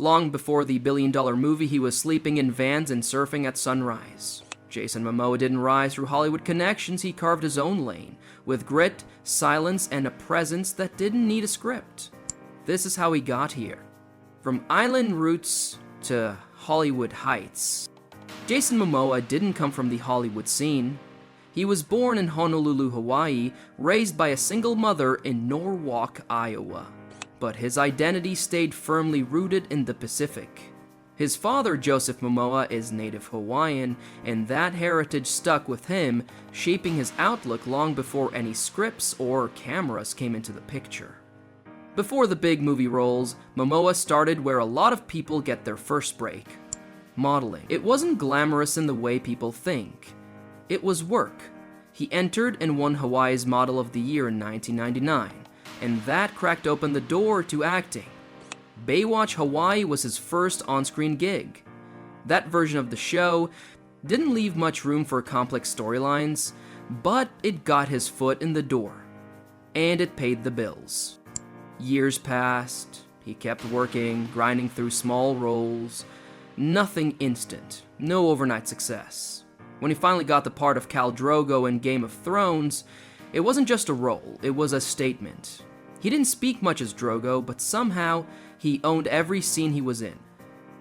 Long before the billion-dollar movie, he was sleeping in vans and surfing at sunrise. Jason Momoa didn't rise through Hollywood connections, he carved his own lane, with grit, silence, and a presence that didn't need a script. This is how he got here. From island roots to Hollywood heights. Jason Momoa didn't come from the Hollywood scene. He was born in Honolulu, Hawaii, raised by a single mother in Norwalk, Iowa. But his identity stayed firmly rooted in the Pacific. His father, Joseph Momoa, is native Hawaiian, and that heritage stuck with him, shaping his outlook long before any scripts or cameras came into the picture. Before the big movie roles, Momoa started where a lot of people get their first break: modeling. It wasn't glamorous in the way people think. It was work. He entered and won Hawaii's Model of the Year in 1999, and that cracked open the door to acting. Baywatch Hawaii was his first on-screen gig. That version of the show didn't leave much room for complex storylines, but it got his foot in the door, and it paid the bills. Years passed, he kept working, grinding through small roles. Nothing instant, no overnight success. When he finally got the part of Khal Drogo in Game of Thrones, it wasn't just a role, it was a statement. He didn't speak much as Drogo, but somehow he owned every scene he was in.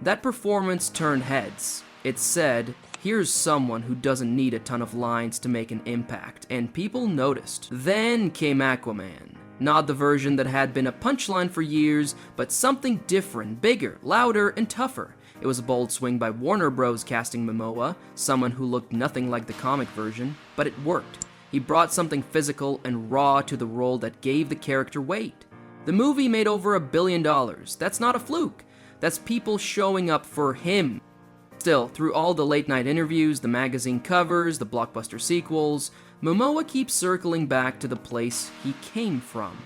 That performance turned heads. It said, here's someone who doesn't need a ton of lines to make an impact, and people noticed. Then came Aquaman. Not the version that had been a punchline for years, but something different, bigger, louder, and tougher. It was a bold swing by Warner Bros. Casting Momoa, someone who looked nothing like the comic version, but it worked. He brought something physical and raw to the role that gave the character weight. The movie made over $1 billion. That's not a fluke. That's people showing up for him. Still, through all the late-night interviews, the magazine covers, the blockbuster sequels, Momoa keeps circling back to the place he came from.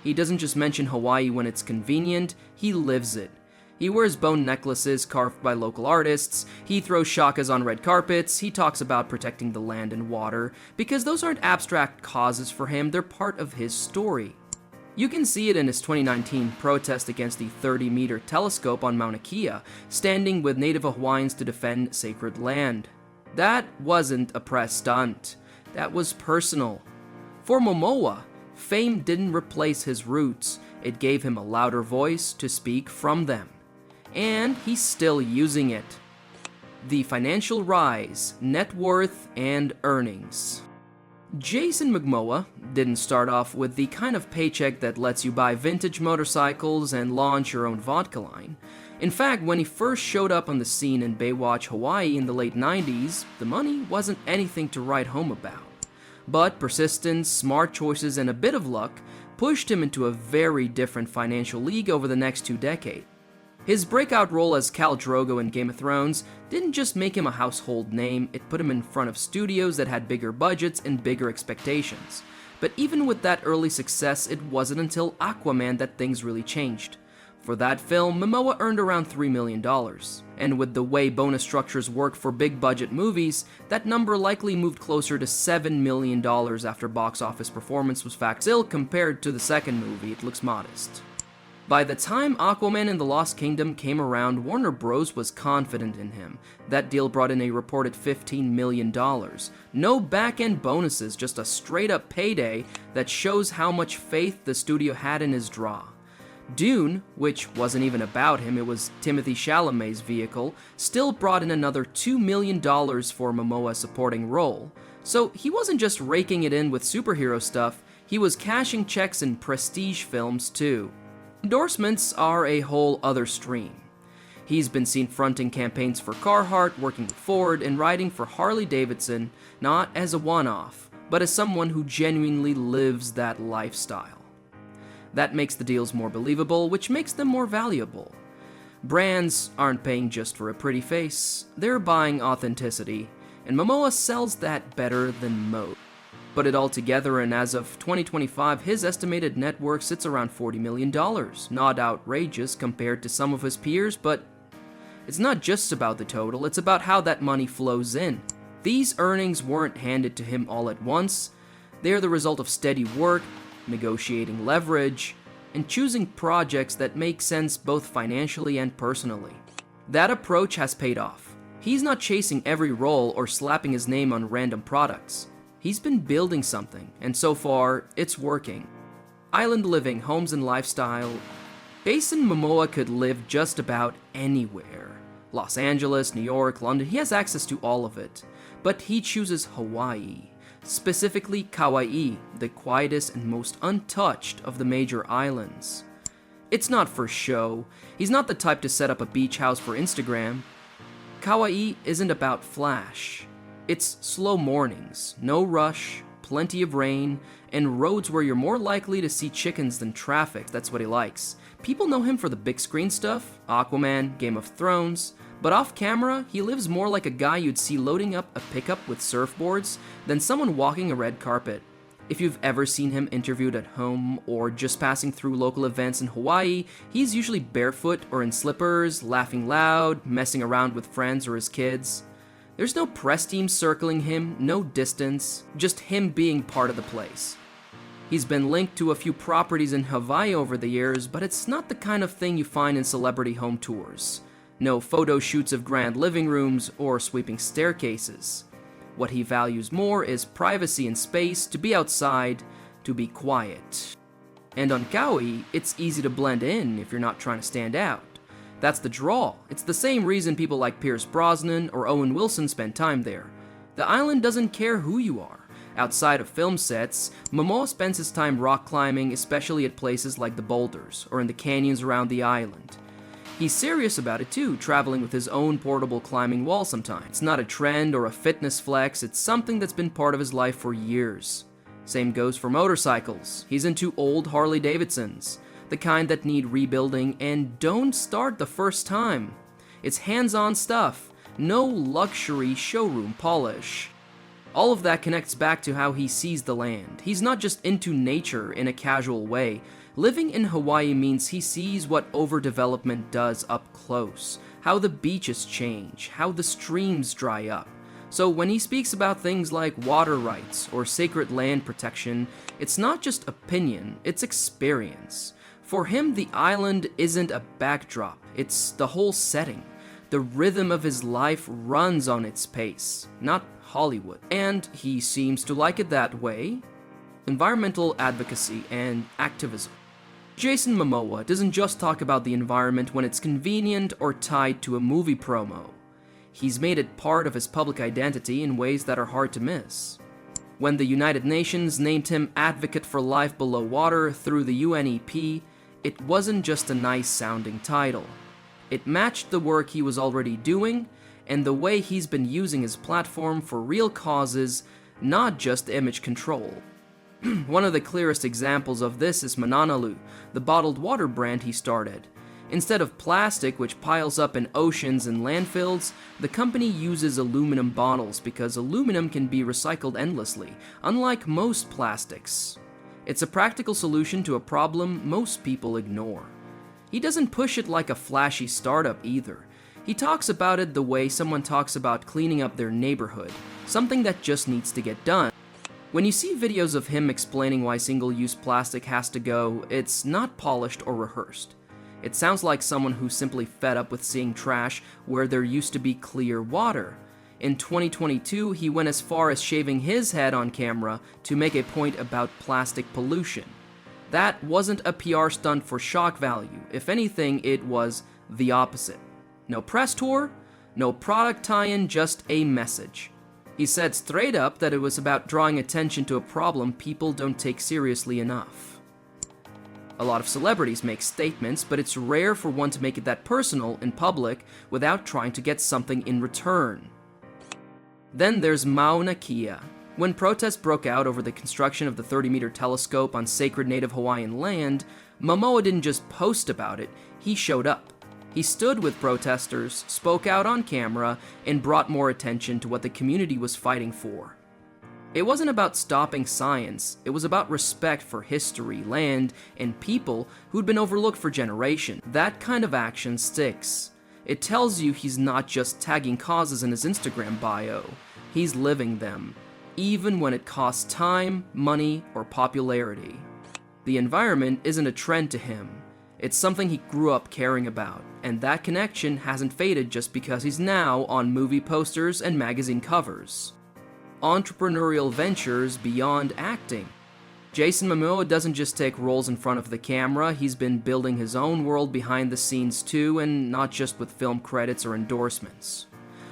He doesn't just mention Hawaii when it's convenient, he lives it. He wears bone necklaces carved by local artists, he throws shakas on red carpets, he talks about protecting the land and water, because those aren't abstract causes for him, they're part of his story. You can see it in his 2019 protest against the 30-meter telescope on Mauna Kea, standing with Native Hawaiians to defend sacred land. That wasn't a press stunt. That was personal. For Momoa, fame didn't replace his roots, it gave him a louder voice to speak from them. And he's still using it. The financial rise, net worth, and earnings. Jason Momoa didn't start off with the kind of paycheck that lets you buy vintage motorcycles and launch your own vodka line. In fact, when he first showed up on the scene in Baywatch Hawaii in the late 90s, the money wasn't anything to write home about. But persistence, smart choices, and a bit of luck pushed him into a very different financial league over the next 2 decades. His breakout role as Khal Drogo in Game of Thrones didn't just make him a household name, it put him in front of studios that had bigger budgets and bigger expectations. But even with that early success, it wasn't until Aquaman that things really changed. For that film, Momoa earned around $3 million. And with the way bonus structures work for big budget movies, that number likely moved closer to $7 million after box office performance was factored. Still, compared to the second movie, it looks modest. By the time Aquaman and the Lost Kingdom came around, Warner Bros. Was confident in him. That deal brought in a reported $15 million. No back-end bonuses, just a straight-up payday that shows how much faith the studio had in his draw. Dune, which wasn't even about him, it was Timothée Chalamet's vehicle, still brought in another $2 million for Momoa's supporting role. So he wasn't just raking it in with superhero stuff, he was cashing checks in prestige films too. Endorsements are a whole other stream. He's been seen fronting campaigns for Carhartt, working with Ford, and riding for Harley-Davidson, not as a one-off, but as someone who genuinely lives that lifestyle. That makes the deals more believable, which makes them more valuable. Brands aren't paying just for a pretty face, they're buying authenticity, and Momoa sells that better than most. Put it all together, and as of 2025, his estimated net worth sits around $40 million. Not outrageous compared to some of his peers, but it's not just about the total, it's about how that money flows in. These earnings weren't handed to him all at once. They're the result of steady work, negotiating leverage, and choosing projects that make sense both financially and personally. That approach has paid off. He's not chasing every role or slapping his name on random products. He's been building something, and so far, it's working. Island living, homes and lifestyle. Jason Momoa could live just about anywhere. Los Angeles, New York, London, he has access to all of it. But he chooses Hawaii, specifically Kauai, the quietest and most untouched of the major islands. It's not for show. He's not the type to set up a beach house for Instagram. Kauai isn't about flash. It's slow mornings, no rush, plenty of rain, and roads where you're more likely to see chickens than traffic. That's what he likes. People know him for the big screen stuff, Aquaman, Game of Thrones, but off camera, he lives more like a guy you'd see loading up a pickup with surfboards than someone walking a red carpet. If you've ever seen him interviewed at home or just passing through local events in Hawaii, he's usually barefoot or in slippers, laughing loud, messing around with friends or his kids. There's no press team circling him, no distance, just him being part of the place. He's been linked to a few properties in Hawaii over the years, but it's not the kind of thing you find in celebrity home tours. No photo shoots of grand living rooms or sweeping staircases. What he values more is privacy and space, to be outside, to be quiet. And on Kauai, it's easy to blend in if you're not trying to stand out. That's the draw. It's the same reason people like Pierce Brosnan or Owen Wilson spend time there. The island doesn't care who you are. Outside of film sets, Momoa spends his time rock climbing, especially at places like the boulders or in the canyons around the island. He's serious about it too, traveling with his own portable climbing wall sometimes. It's not a trend or a fitness flex, it's something that's been part of his life for years. Same goes for motorcycles. He's into old Harley Davidsons, the kind that need rebuilding and don't start the first time. It's hands-on stuff, no luxury showroom polish. All of that connects back to how he sees the land. He's not just into nature in a casual way. Living in Hawaii means he sees what overdevelopment does up close, how the beaches change, how the streams dry up. So when he speaks about things like water rights or sacred land protection, it's not just opinion, it's experience. For him, the island isn't a backdrop, it's the whole setting. The rhythm of his life runs on its pace, not Hollywood. And he seems to like it that way. Environmental advocacy and activism. Jason Momoa doesn't just talk about the environment when it's convenient or tied to a movie promo. He's made it part of his public identity in ways that are hard to miss. When the United Nations named him Advocate for Life Below Water through the UNEP, it wasn't just a nice-sounding title. It matched the work he was already doing and the way he's been using his platform for real causes, not just image control. One of the clearest examples of this is Mananalu, the bottled water brand he started. Instead of plastic, which piles up in oceans and landfills, the company uses aluminum bottles because aluminum can be recycled endlessly, unlike most plastics. It's a practical solution to a problem most people ignore. He doesn't push it like a flashy startup either. He talks about it the way someone talks about cleaning up their neighborhood, something that just needs to get done. When you see videos of him explaining why single-use plastic has to go, it's not polished or rehearsed. It sounds like someone who's simply fed up with seeing trash where there used to be clear water. In 2022, he went as far as shaving his head on camera to make a point about plastic pollution. That wasn't a PR stunt for shock value. If anything, it was the opposite. No press tour, no product tie-in, just a message. He said straight up that it was about drawing attention to a problem people don't take seriously enough. A lot of celebrities make statements, but it's rare for one to make it that personal in public without trying to get something in return. Then there's Mauna Kea. When protests broke out over the construction of the 30-meter telescope on sacred native Hawaiian land, Momoa didn't just post about it, he showed up. He stood with protesters, spoke out on camera, and brought more attention to what the community was fighting for. It wasn't about stopping science, it was about respect for history, land, and people who'd been overlooked for generations. That kind of action sticks. It tells you he's not just tagging causes in his Instagram bio, he's living them, even when it costs time, money, or popularity. The environment isn't a trend to him. It's something he grew up caring about, and that connection hasn't faded just because he's now on movie posters and magazine covers. Entrepreneurial ventures beyond acting. Jason Momoa doesn't just take roles in front of the camera, he's been building his own world behind the scenes too, and not just with film credits or endorsements.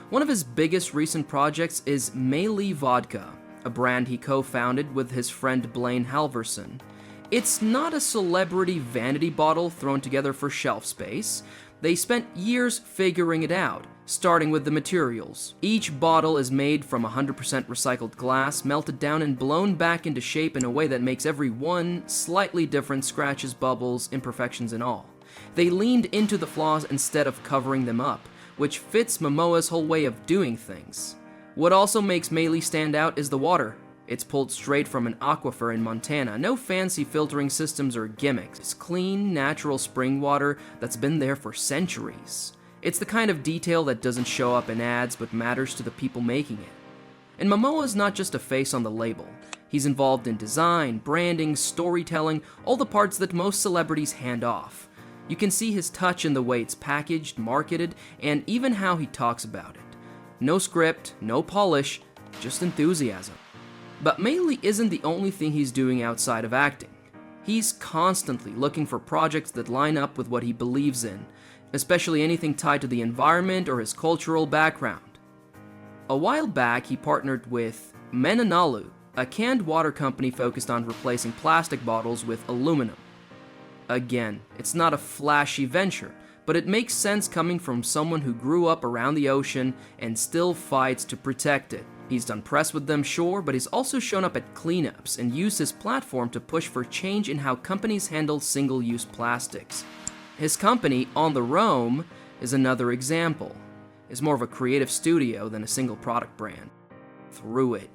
One of his biggest recent projects is Meili Vodka, a brand he co-founded with his friend Blaine Halverson. It's not a celebrity vanity bottle thrown together for shelf space. They spent years figuring it out, starting with the materials. Each bottle is made from 100% recycled glass, melted down and blown back into shape in a way that makes every one slightly different, scratches, bubbles, imperfections and all. They leaned into the flaws instead of covering them up, which fits Momoa's whole way of doing things. What also makes Meili stand out is the water. It's pulled straight from an aquifer in Montana. No fancy filtering systems or gimmicks. It's clean, natural spring water that's been there for centuries. It's the kind of detail that doesn't show up in ads but matters to the people making it. And Momoa's not just a face on the label. He's involved in design, branding, storytelling, all the parts that most celebrities hand off. You can see his touch in the way it's packaged, marketed, and even how he talks about it. No script, no polish, just enthusiasm. But Meili isn't the only thing he's doing outside of acting. He's constantly looking for projects that line up with what he believes in, especially anything tied to the environment or his cultural background. A while back, he partnered with Menanalu, a canned water company focused on replacing plastic bottles with aluminum. Again, it's not a flashy venture, but it makes sense coming from someone who grew up around the ocean and still fights to protect it. He's done press with them, sure, but he's also shown up at cleanups and used his platform to push for change in how companies handle single-use plastics. His company, On the Roam, is another example. It's more of a creative studio than a single product brand. Through it.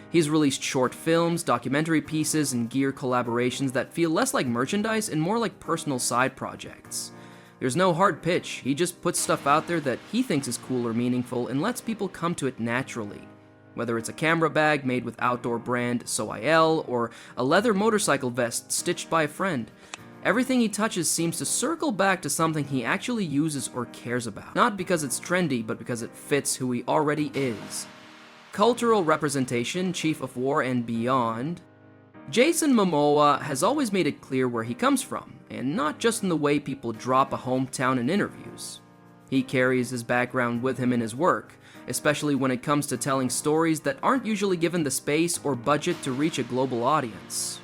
He's released short films, documentary pieces, and gear collaborations that feel less like merchandise and more like personal side projects. There's no hard pitch, he just puts stuff out there that he thinks is cool or meaningful and lets people come to it naturally. Whether it's a camera bag made with outdoor brand SOIL or a leather motorcycle vest stitched by a friend, everything he touches seems to circle back to something he actually uses or cares about. Not because it's trendy, but because it fits who he already is. Cultural representation, Chief of War and beyond. Jason Momoa has always made it clear where he comes from, and not just in the way people drop a hometown in interviews. He carries his background with him in his work, especially when it comes to telling stories that aren't usually given the space or budget to reach a global audience.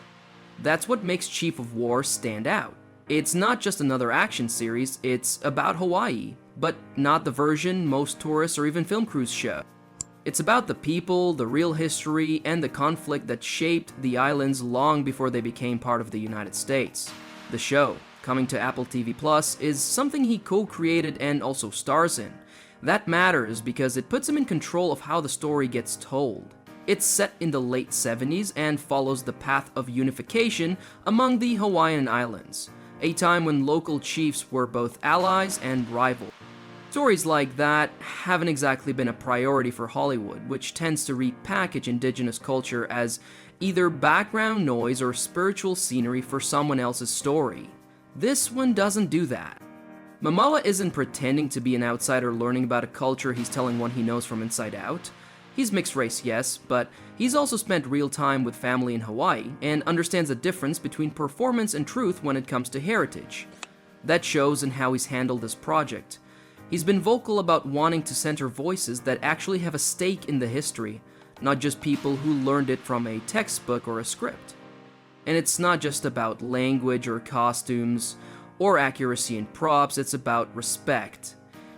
That's what makes Chief of War stand out. It's not just another action series, it's about Hawaii, but not the version most tourists or even film crews show. It's about the people, the real history, and the conflict that shaped the islands long before they became part of the United States. The show, coming to Apple TV+, is something he co-created and also stars in. That matters because it puts him in control of how the story gets told. It's set in the late 70s and follows the path of unification among the Hawaiian Islands, a time when local chiefs were both allies and rivals. Stories like that haven't exactly been a priority for Hollywood, which tends to repackage indigenous culture as either background noise or spiritual scenery for someone else's story. This one doesn't do that. Momoa isn't pretending to be an outsider learning about a culture he's telling one he knows from inside out. He's mixed race, yes, but he's also spent real time with family in Hawaii and understands the difference between performance and truth when it comes to heritage. That shows in how he's handled this project. He's been vocal about wanting to center voices that actually have a stake in the history, not just people who learned it from a textbook or a script. And it's not just about language or costumes or accuracy in props, it's about respect.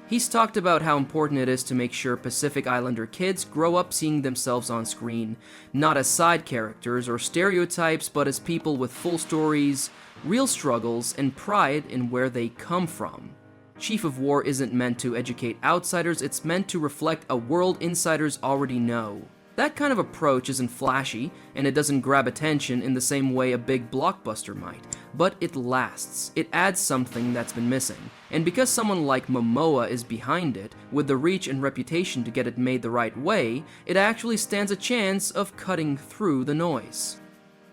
He's talked about how important it is to make sure Pacific Islander kids grow up seeing themselves on screen, not as side characters or stereotypes, but as people with full stories, real struggles, and pride in where they come from. Chief of War isn't meant to educate outsiders, it's meant to reflect a world insiders already know. That kind of approach isn't flashy, and it doesn't grab attention in the same way a big blockbuster might, but it lasts. It adds something that's been missing. And because someone like Momoa is behind it, with the reach and reputation to get it made the right way, it actually stands a chance of cutting through the noise.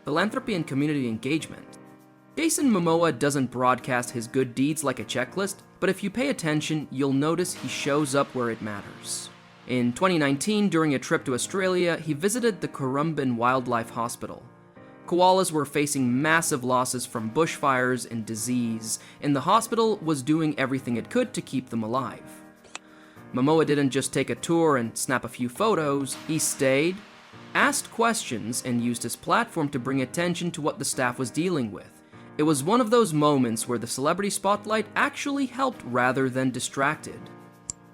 philanthropy, and community engagement. Jason Momoa doesn't broadcast his good deeds like a checklist, but if you pay attention, you'll notice he shows up where it matters. In 2019, during a trip to Australia, he visited the Currumbin Wildlife Hospital. Koalas were facing massive losses from bushfires and disease, and the hospital was doing everything it could to keep them alive. Momoa didn't just take a tour and snap a few photos, he stayed, asked questions, and used his platform to bring attention to what the staff was dealing with. It was one of those moments where the celebrity spotlight actually helped rather than distracted.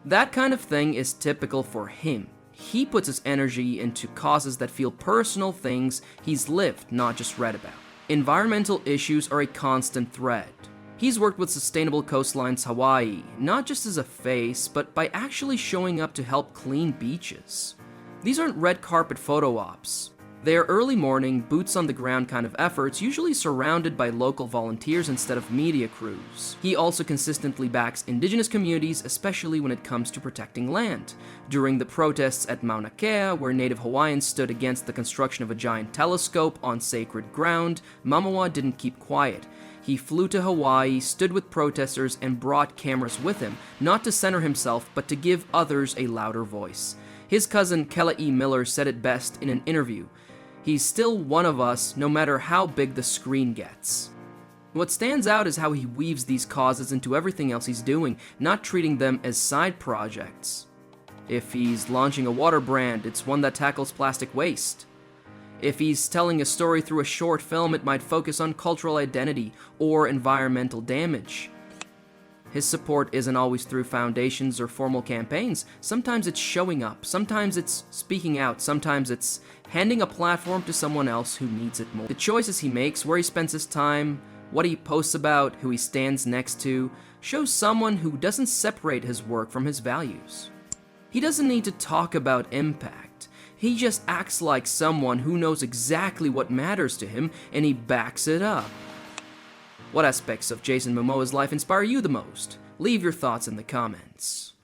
That kind of thing is typical for him. He puts his energy into causes that feel personal, things he's lived, not just read about. Environmental issues are a constant thread. He's worked with Sustainable Coastlines Hawaii, not just as a face, but by actually showing up to help clean beaches. These aren't red carpet photo ops. They are early morning, boots on the ground kind of efforts, usually surrounded by local volunteers instead of media crews. He also consistently backs indigenous communities, especially when it comes to protecting land. During the protests at Mauna Kea, where Native Hawaiians stood against the construction of a giant telescope on sacred ground, Momoa didn't keep quiet. He flew to Hawaii, stood with protesters, and brought cameras with him, not to center himself, but to give others a louder voice. His cousin Kelly Miller said it best in an interview. He's still one of us, no matter how big the screen gets. What stands out is how he weaves these causes into everything else he's doing, not treating them as side projects. If he's launching a water brand, it's one that tackles plastic waste. If he's telling a story through a short film, it might focus on cultural identity or environmental damage. His support isn't always through foundations or formal campaigns. Sometimes it's showing up, sometimes it's speaking out, sometimes it's handing a platform to someone else who needs it more. The choices he makes, where he spends his time, what he posts about, who he stands next to, shows someone who doesn't separate his work from his values. He doesn't need to talk about impact. He just acts like someone who knows exactly what matters to him, and he backs it up. What aspects of Jason Momoa's life inspire you the most? Leave your thoughts in the comments.